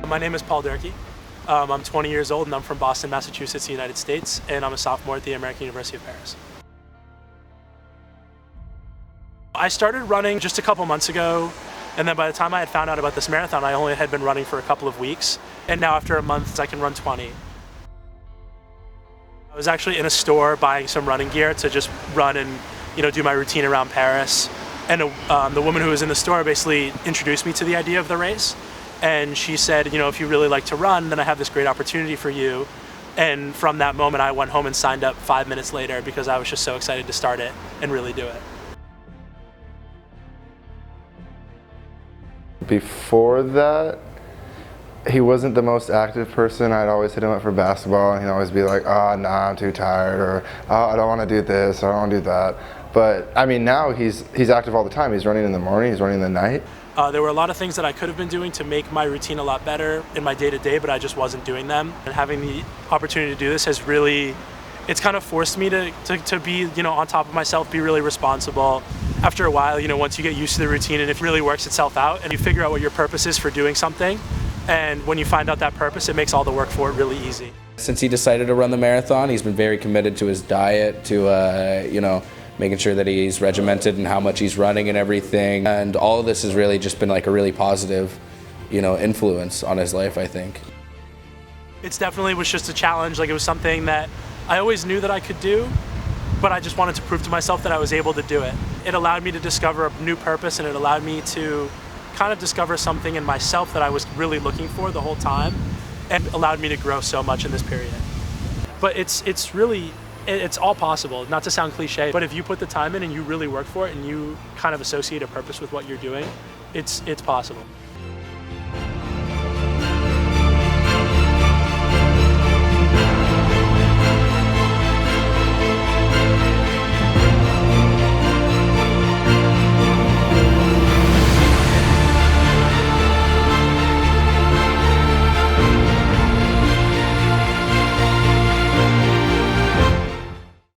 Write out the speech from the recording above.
My name is Paul Durkee. I'm 20 years old and I'm from Boston, Massachusetts, the United States, and I'm a sophomore at the American University of Paris. I started running just a couple months ago, and then by the time I had found out about this marathon, I only had been running for a couple of weeks, and now after a month I can run 20. I was actually in a store buying some running gear to just run and do my routine around Paris, and the woman who was in the store basically introduced me to the idea of the race. And she said, if you really like to run, then I have this great opportunity for you. And from that moment, I went home and signed up 5 minutes later because I was just so excited to start it and really do it. Before that, he wasn't the most active person. I'd always hit him up for basketball, and he'd always be like, "Oh, nah, I'm too tired," or "Oh, I don't want to do this, I don't want to do that." But I mean, now he's active all the time. He's running in the morning, he's running in the night. There were a lot of things that I could have been doing to make my routine a lot better in my day-to-day, but I just wasn't doing them. And having the opportunity to do this has really, it's kind of forced me to be, on top of myself, be really responsible. After a while, once you get used to the routine and it really works itself out and you figure out what your purpose is for doing something, and when you find out that purpose, it makes all the work for it really easy. Since he decided to run the marathon, he's been very committed to his diet, to making sure that he's regimented in how much he's running and everything. And all of this has really just been like a really positive, influence on his life, I think. It's definitely was just a challenge. Like, it was something that I always knew that I could do, but I just wanted to prove to myself that I was able to do it. It allowed me to discover a new purpose, and it allowed me to kind of discover something in myself that I was really looking for the whole time, and allowed me to grow so much in this period. But it's all possible, not to sound cliche, but if you put the time in and you really work for it and you kind of associate a purpose with what you're doing, it's possible.